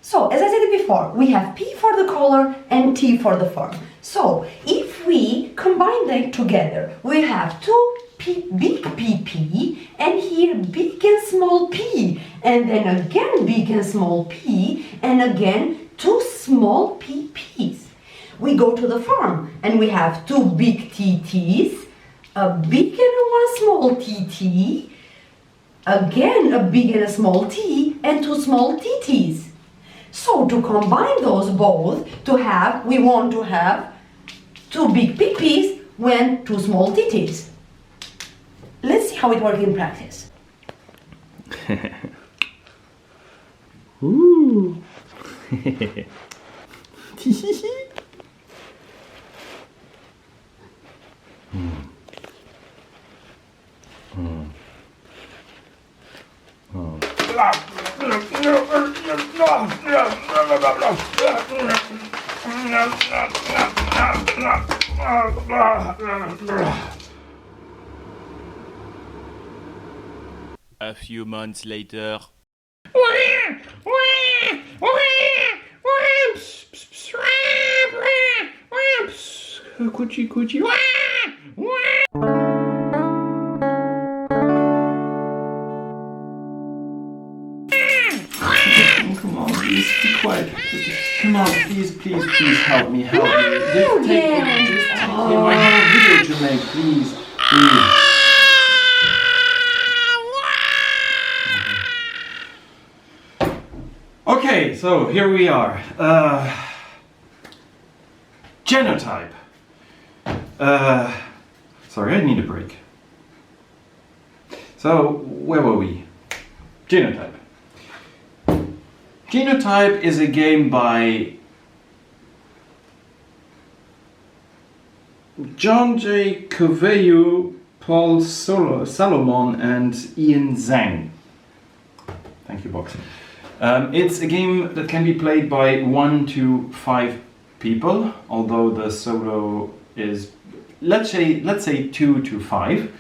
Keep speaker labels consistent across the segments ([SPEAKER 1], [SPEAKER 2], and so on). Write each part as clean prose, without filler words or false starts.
[SPEAKER 1] So, as I said before, we have P for the color and T for the form. So, if we combine them together, we have two big PP, and here big and small p, and then again big and small p, and again two small pp's. We go to the form, and we have two big TT's, a big and one small TT, again a big and a small t, and two small TT's. So to combine those both, we want to have two big pp's and two small TT's. Let's see how it works in practice.
[SPEAKER 2] Ooh.
[SPEAKER 3] A few months later.
[SPEAKER 2] Coochie coochie. Come on, please be quiet. Come on, please help me. Just take him video to make, please. Okay, so here we are. Genotype. Sorry, I need a break. So, where were we? Genotype. Genotype is a game by John J. Coveyou, Paul Salomon, and Ian Zang. Thank you, Box. It's a game that can be played by 1 to 5 people, although the solo is, let's say 2 to 5.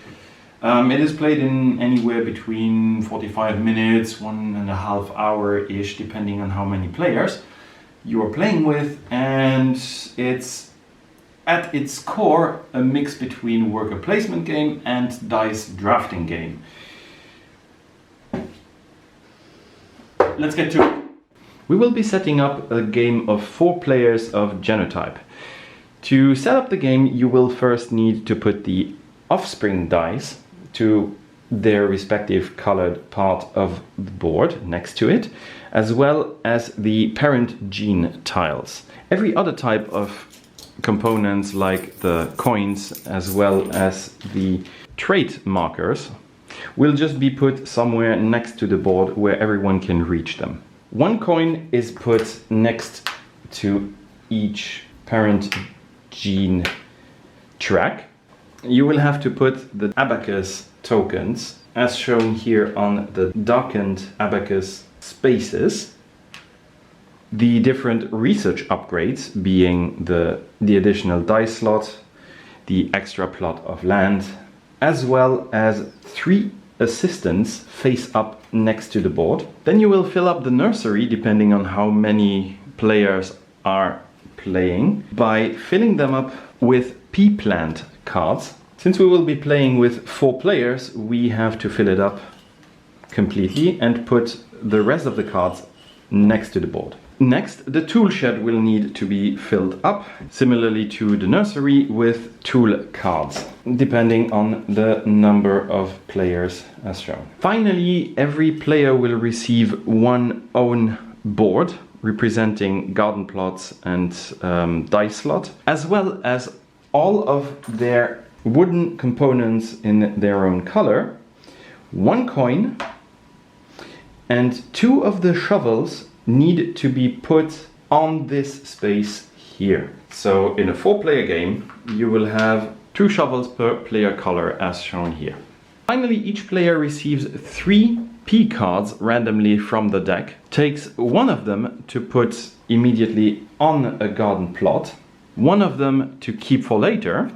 [SPEAKER 2] It is played in anywhere between 45 minutes, 1.5 hour-ish, depending on how many players you are playing with, and it's at its core a mix between worker placement game and dice drafting game. Let's get to it. We will be setting up a game of 4 players of Genotype. To set up the game, you will first need to put the offspring dice to their respective colored part of the board next to it, as well as the parent gene tiles. Every other type of components, like the coins as well as the trait markers, will just be put somewhere next to the board where everyone can reach them. One coin is put next to each parent gene track. You will have to put the abacus tokens, as shown here on the darkened abacus spaces. The different research upgrades, being the additional dice slot, the extra plot of land, as well as 3 assistants face up next to the board. Then you will fill up the nursery, depending on how many players are playing, by filling them up with pea plant cards. Since we will be playing with 4 players, we have to fill it up completely and put the rest of the cards next to the board. Next, the tool shed will need to be filled up, similarly to the nursery, with tool cards, depending on the number of players as shown. Finally, every player will receive one own board representing garden plots and dice slot, as well as all of their wooden components in their own color, 1 coin, and 2 of the shovels need to be put on this space here. So in a 4-player game, you will have 2 shovels per player color as shown here. Finally, each player receives 3 P cards randomly from the deck, takes 1 of them to put immediately on a garden plot, 1 of them to keep for later,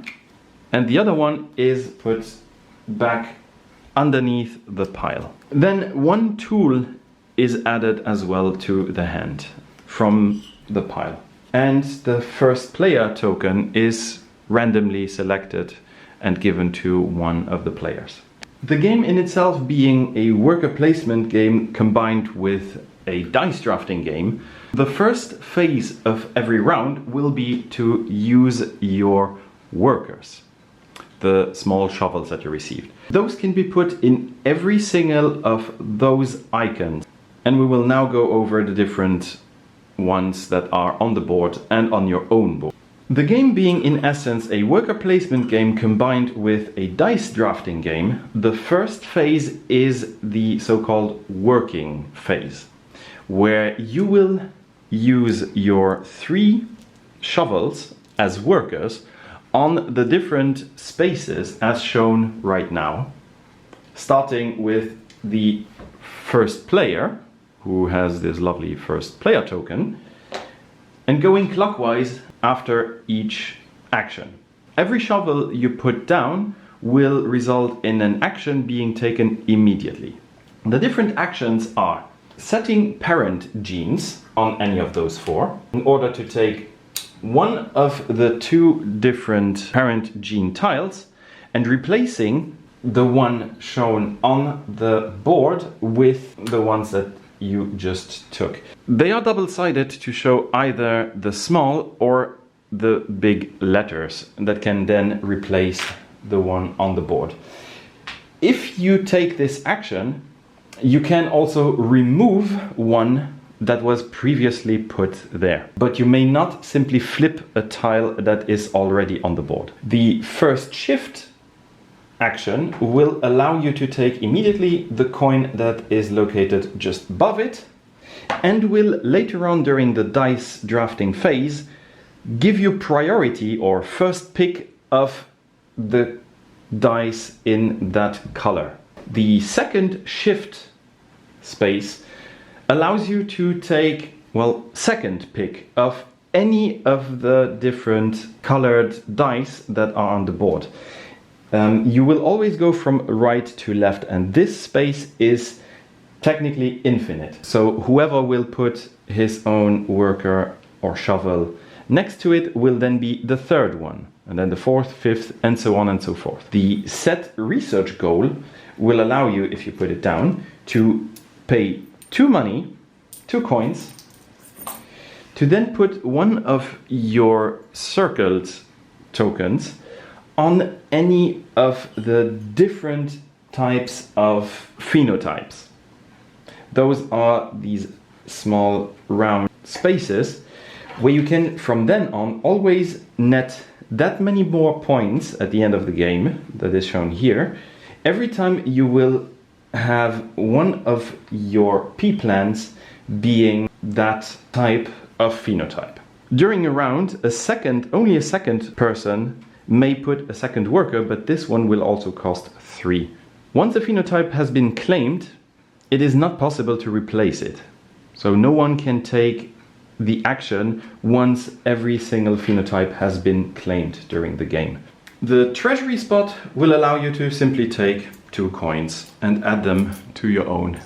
[SPEAKER 2] and the other one is put back underneath the pile. Then 1 tool is added as well to the hand from the pile. And the first player token is randomly selected and given to one of the players. The game in itself being a worker placement game combined with a dice drafting game, the first phase of every round will be to use your workers, the small shovels that you received. Those can be put in every single of those icons, and we will now go over the different ones that are on the board and on your own board. The game being in essence a worker placement game combined with a dice drafting game, the first phase is the so-called working phase, where you will use your 3 shovels as workers on the different spaces as shown right now, starting with the first player, who has this lovely first player token, and going clockwise after each action. Every shovel you put down will result in an action being taken immediately. The different actions are setting parent genes on any of those 4 in order to take one of the 2 different parent gene tiles and replacing the one shown on the board with the ones that you just took. They are double-sided to show either the small or the big letters that can then replace the one on the board. If you take this action, you can also remove one that was previously put there, but you may not simply flip a tile that is already on the board. The first shift action will allow you to take immediately the coin that is located just above it, and will later on during the dice drafting phase give you priority or first pick of the dice in that color. The second shift space allows you to take, well, second pick of any of the different colored dice that are on the board. You will always go from right to left, and this space is technically infinite. So whoever will put his own worker or shovel next to it will then be the third one, and then the 4th, 5th, and so on and so forth. The set research goal will allow you, if you put it down, to pay 2 money, 2 coins, to then put one of your circled tokens on any of the different types of phenotypes. Those are these small round spaces where you can from then on always net that many more points at the end of the game that is shown here every time you will have one of your pea plants being that type of phenotype. During a round, only a second person may put a second worker, but this one will also cost 3. Once a phenotype has been claimed, it is not possible to replace it. So no one can take the action once every single phenotype has been claimed during the game. The treasury spot will allow you to simply take 2 coins and add them to your own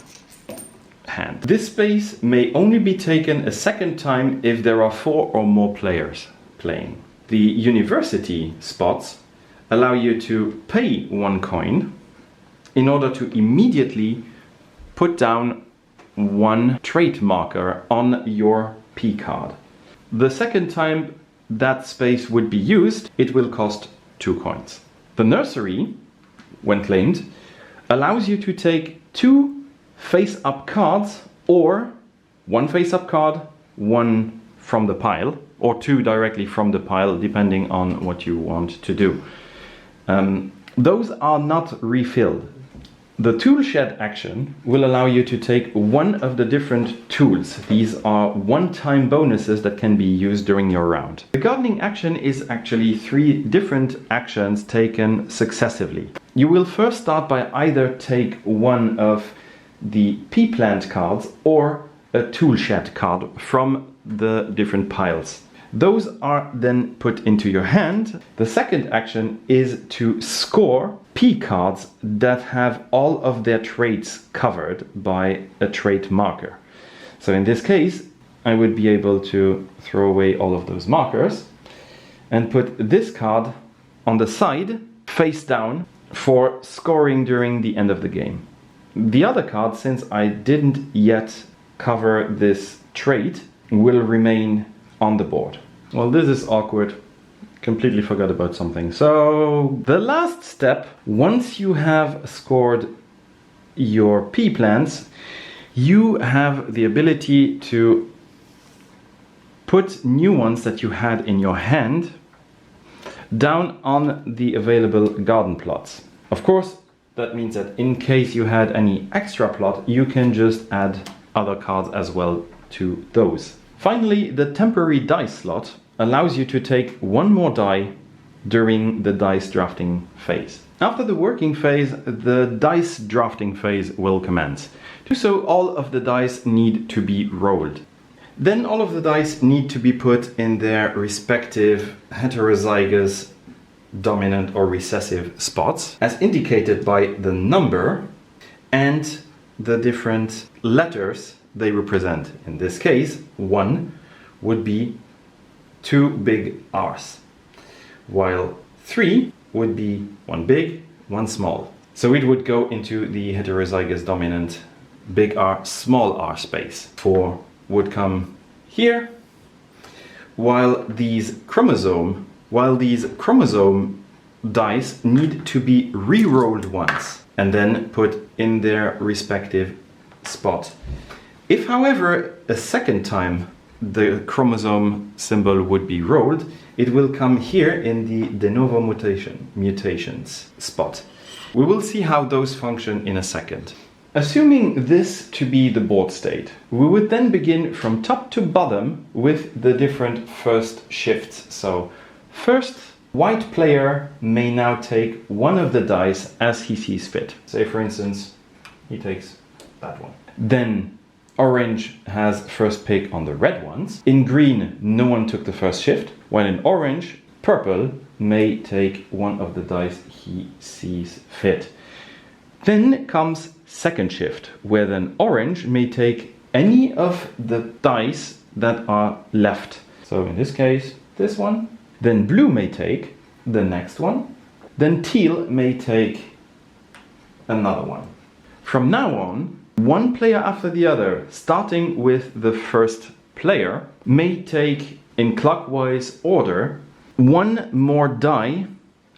[SPEAKER 2] hand. This space may only be taken a second time if there are 4 or more players playing. The university spots allow you to pay 1 coin in order to immediately put down 1 trait marker on your P card. The second time that space would be used, it will cost 2 coins. The nursery, when claimed, allows you to take 2 face-up cards or 1 face-up card, 1 from the pile, or 2 directly from the pile, depending on what you want to do. Those are not refilled. The tool shed action will allow you to take one of the different tools. These are one-time bonuses that can be used during your round. The gardening action is actually 3 different actions taken successively. You will first start by either take one of the pea plant cards or a tool shed card from the different piles. Those are then put into your hand. The second action is to score P cards that have all of their traits covered by a trait marker. So in this case, I would be able to throw away all of those markers and put this card on the side, face down, for scoring during the end of the game. The other card, since I didn't yet cover this trait, will remain on the board. Well, this is awkward. Completely forgot about something. So the last step, once you have scored your P plants, you have the ability to put new ones that you had in your hand down on the available garden plots. Of course, that means that in case you had any extra plot, you can just add other cards as well to those. Finally, the temporary dice slot allows you to take one more die during the dice drafting phase. After the working phase, the dice drafting phase will commence. To do so, all of the dice need to be rolled. Then all of the dice need to be put in their respective heterozygous dominant or recessive spots, as indicated by the number and the different letters they represent. In this case, 1 would be 2 big R's, while 3 would be 1 big, 1 small. So it would go into the heterozygous dominant big R, small r space. 4 would come here, while these chromosome dice need to be re-rolled once and then put in their respective spot. If, however, a second time the chromosome symbol would be rolled, it will come here in the de novo mutations spot. We will see how those function in a second. Assuming this to be the board state, we would then begin from top to bottom with the different first shifts. So first, white player may now take one of the dice as he sees fit. Say for instance, he takes that one. Then orange has first pick on the red ones. In green, no one took the first shift, while in orange, purple may take one of the dice he sees fit. Then comes second shift, where then orange may take any of the dice that are left. So in this case, this one. Then blue may take the next one. Then teal may take another one. From now on, one player after the other, starting with the first player, may take in clockwise order one more die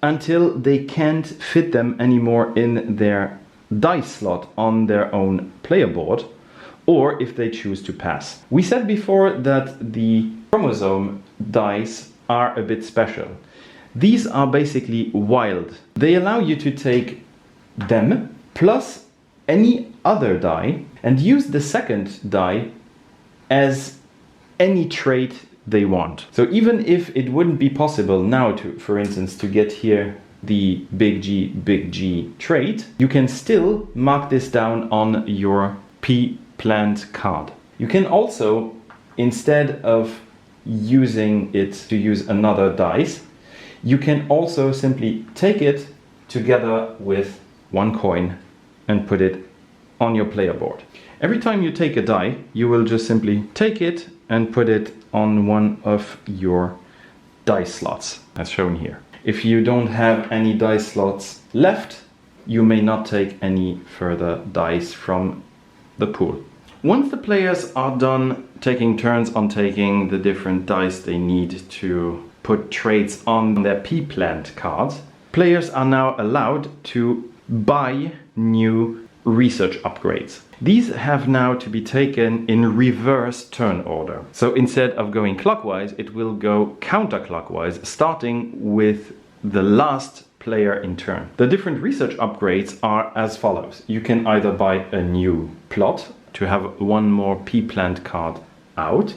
[SPEAKER 2] until they can't fit them anymore in their dice slot on their own player board, or if they choose to pass. We said before that the chromosome dice are a bit special. These are basically wild. They allow you to take them plus any other die and use the second die as any trait they want. So even if it wouldn't be possible now to, for instance, to get here the big G trait, you can still mark this down on your P plant card. You can also, instead of using it to use another dice, you can also simply take it together with one coin and put it on your player board. Every time you take a die, you will just simply take it and put it on one of your dice slots, as shown here. If you don't have any dice slots left, you may not take any further dice from the pool. Once the players are done taking turns on taking the different dice they need to put traits on their P-plant cards, players are now allowed to buy new research upgrades. These have now to be taken in reverse turn order. So instead of going clockwise, it will go counterclockwise, starting with the last player in turn. The different research upgrades are as follows. You can either buy a new plot to have one more P-plant card out.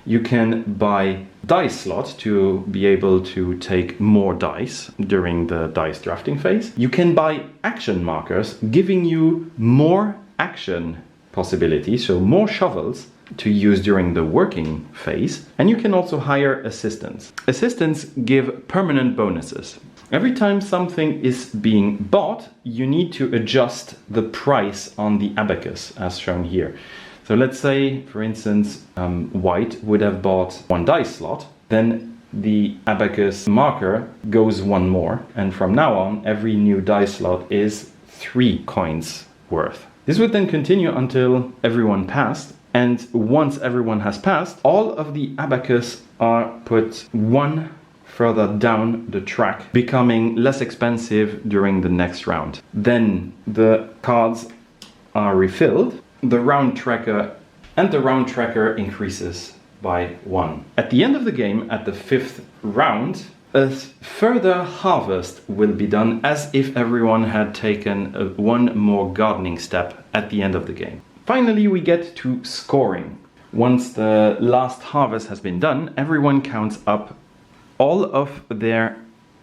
[SPEAKER 2] You can buy dice slot to be able to take more dice during the dice drafting phase. You can buy action markers, giving you more action possibilities, so more shovels to use during the working phase. And you can also hire assistants. Assistants give permanent bonuses. Every time something is being bought, you need to adjust the price on the abacus, as shown here. So let's say, for instance, white would have bought 1 dice slot, then the abacus marker goes 1 more, and from now on, every new dice slot is 3 coins worth. This would then continue until everyone passed, and once everyone has passed, all of the abacus are put 1 further down the track, becoming less expensive during the next round. Then the cards are refilled, the round tracker increases by 1. At the end of the game, at the 5th round, a further harvest will be done as if everyone had taken 1 more gardening step at the end of the game. Finally, we get to scoring. Once the last harvest has been done, everyone counts up all of their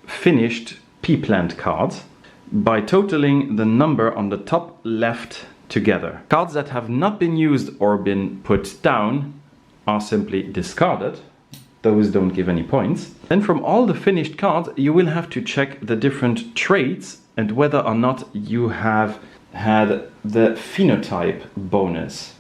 [SPEAKER 2] finished pea plant cards by totaling the number on the top left together. Cards that have not been used or been put down are simply discarded. Those don't give any points. Then from all the finished cards, you will have to check the different traits and whether or not you have had the phenotype bonus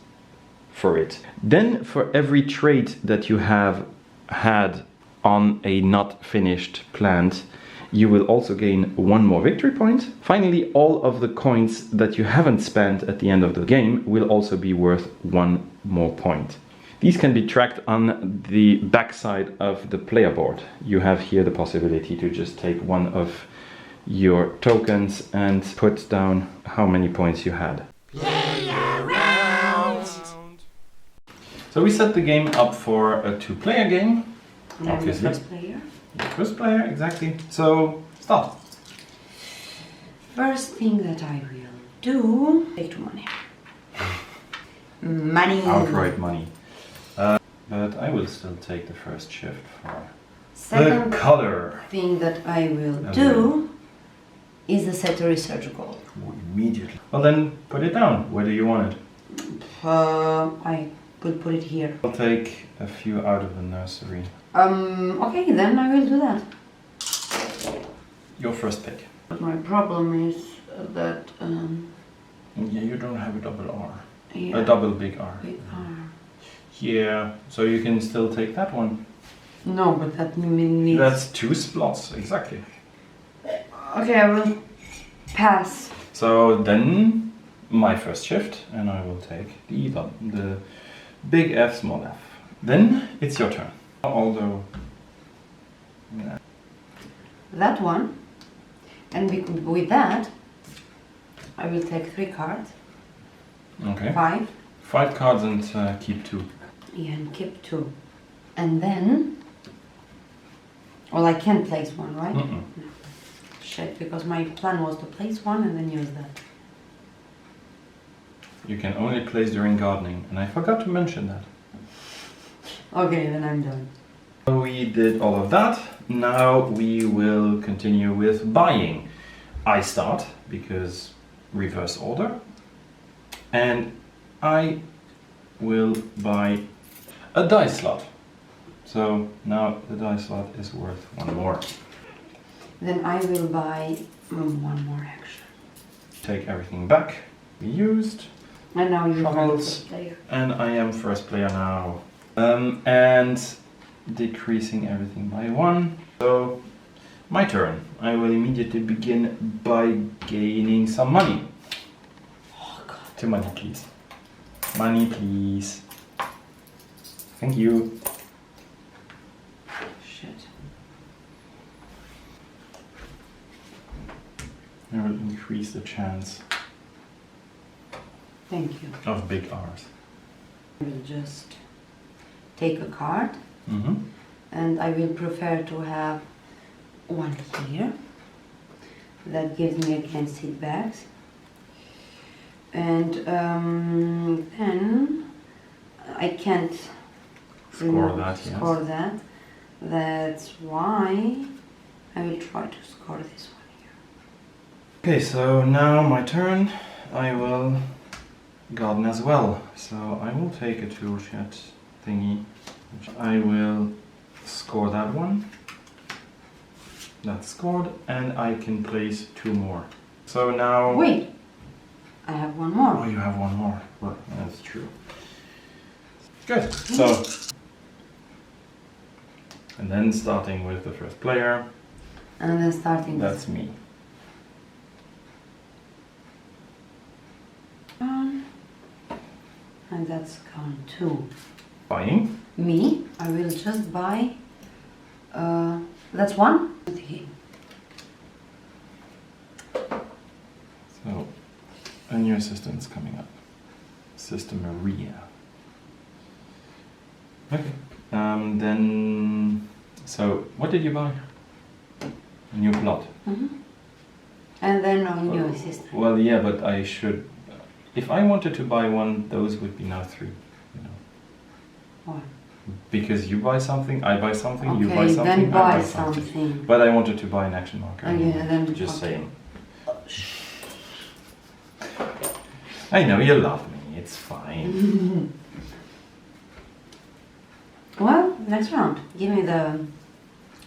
[SPEAKER 2] for it. Then for every trait that you have had on a not finished plant, you will also gain 1 more victory point. Finally, all of the coins that you haven't spent at the end of the game will also be worth 1 more point. These can be tracked on the backside of the player board. You have here the possibility to just take 1 of your tokens and put down how many points you had.
[SPEAKER 3] Play around!
[SPEAKER 2] So we set the game up for a 2-player game.
[SPEAKER 1] And I'm the
[SPEAKER 2] Obviously.
[SPEAKER 1] first player.
[SPEAKER 2] First player, exactly. So, start.
[SPEAKER 1] First thing that I will do, take 2 money. Money.
[SPEAKER 2] Outright money. But I will still take the first shift for
[SPEAKER 1] Second
[SPEAKER 2] the color.
[SPEAKER 1] thing that I will do is the set a research goal.
[SPEAKER 2] Immediately. Well then, put it down. Where do you want it?
[SPEAKER 1] I could put it here.
[SPEAKER 2] I'll take a few out of the nursery.
[SPEAKER 1] Okay, then I will do that.
[SPEAKER 2] Your first pick.
[SPEAKER 1] But my problem is that,
[SPEAKER 2] Yeah, you don't have a double R.
[SPEAKER 1] yeah,
[SPEAKER 2] A double big R.
[SPEAKER 1] big R.
[SPEAKER 2] Yeah, so you can still take that one.
[SPEAKER 1] No, but that means...
[SPEAKER 2] That's 2 slots, exactly.
[SPEAKER 1] Okay, I will pass.
[SPEAKER 2] So then, my first shift, and I will take the big F, small f. Then, it's your turn. Although... Yeah.
[SPEAKER 1] That one. And with that, I will take 3 cards.
[SPEAKER 2] Okay.
[SPEAKER 1] 5.
[SPEAKER 2] 5 cards and keep 2.
[SPEAKER 1] Yeah, and keep 2. And then... Well, I can place 1, right?
[SPEAKER 2] Mm-mm.
[SPEAKER 1] No. Shit, because my plan was to place 1 and then use that.
[SPEAKER 2] You can only place during gardening, and I forgot to mention that.
[SPEAKER 1] Okay, then I'm done.
[SPEAKER 2] So we did all of that. Now we will continue with buying. I start, because reverse order. And I will buy a dice slot. So now the dice slot is worth 1 more.
[SPEAKER 1] Then I will buy 1 more action.
[SPEAKER 2] Take everything back. We used.
[SPEAKER 1] And now you are the
[SPEAKER 2] Shovels.
[SPEAKER 1] first player.
[SPEAKER 2] And I am first player now. And decreasing everything by 1. So, my turn. I will immediately begin by gaining some money.
[SPEAKER 1] Oh god.
[SPEAKER 2] 2 money, please. Money, please. Thank you.
[SPEAKER 1] Shit.
[SPEAKER 2] I will increase the chance
[SPEAKER 1] Thank you.
[SPEAKER 2] of big R's.
[SPEAKER 1] I will just take a card.
[SPEAKER 2] Mm-hmm.
[SPEAKER 1] And I will prefer to have 1 here. That gives me again seed bags. And then I can't
[SPEAKER 2] Score that, yes.
[SPEAKER 1] score that. That's why I will try to score this one here.
[SPEAKER 2] Okay, so now my turn. I will garden as well. So I will take a tool shed thingy. I will score that one. That's scored, and I can place 2 more. So now...
[SPEAKER 1] Wait, I have one more.
[SPEAKER 2] Oh, you have 1 more. Well, that's true. Good. So... And then starting with the first player.
[SPEAKER 1] And then starting
[SPEAKER 2] That's me.
[SPEAKER 1] and that's count 2.
[SPEAKER 2] Buying.
[SPEAKER 1] Me, I will just buy, that's 1.
[SPEAKER 2] So, a new assistant's coming up. Sister Maria. Okay. Then, so what did you buy? A new plot.
[SPEAKER 1] And then a new assistant.
[SPEAKER 2] Well, yeah, but I should. If I wanted to buy 1, those would be now 3. You know.
[SPEAKER 1] Why?
[SPEAKER 2] Because you buy something, I buy something,
[SPEAKER 1] Okay,
[SPEAKER 2] you buy something,
[SPEAKER 1] then
[SPEAKER 2] I
[SPEAKER 1] buy
[SPEAKER 2] buy something.
[SPEAKER 1] something.
[SPEAKER 2] But I wanted to buy an action marker.
[SPEAKER 1] Yeah, then
[SPEAKER 2] just
[SPEAKER 1] okay.
[SPEAKER 2] saying. I know you love me. It's fine.
[SPEAKER 1] Well, next round. Give me the...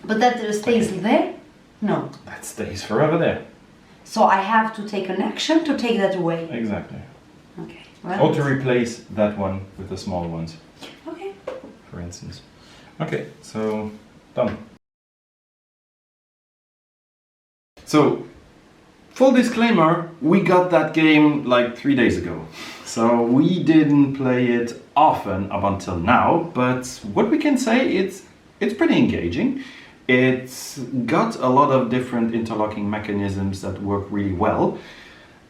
[SPEAKER 1] But that stays there? No.
[SPEAKER 2] That stays forever there.
[SPEAKER 1] So I have to take an action to take that away.
[SPEAKER 2] Exactly.
[SPEAKER 1] Okay. Well,
[SPEAKER 2] Or to replace that one with the small ones,
[SPEAKER 1] okay.
[SPEAKER 2] for instance. Okay, so done. So, full disclaimer, we got that game like 3 days ago. So we didn't play it often up until now, but what we can say, it's pretty engaging. It's got a lot of different interlocking mechanisms that work really well.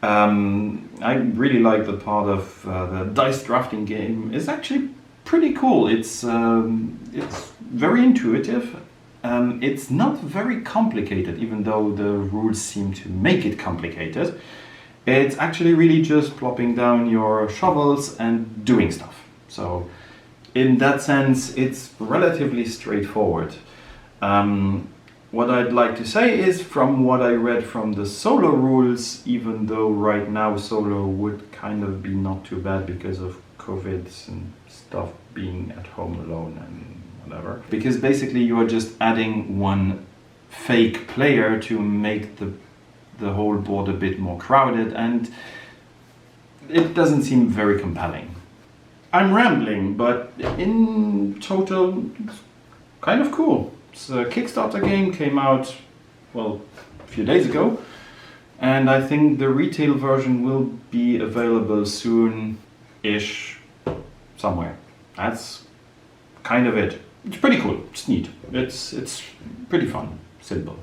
[SPEAKER 2] I really like the part of the dice drafting game. It's actually pretty cool. It's very intuitive. It's not very complicated, even though the rules seem to make it complicated. It's actually really just plopping down your shovels and doing stuff. So in that sense, it's relatively straightforward. What I'd like to say is, from what I read from the solo rules, even though right now solo would kind of be not too bad because of COVID and stuff, being at home alone and whatever. Because basically you are just adding 1 fake player to make the whole board a bit more crowded, and it doesn't seem very compelling. I'm rambling, but in total, it's kind of cool. The Kickstarter game came out, well, a few days ago, and I think the retail version will be available soon-ish somewhere. That's kind of it. It's pretty cool. It's neat. It's pretty fun. Simple.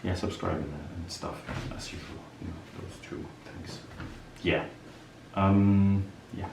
[SPEAKER 2] Yeah, subscribe and stuff as usual. You know, those 2 things. Yeah. Yeah.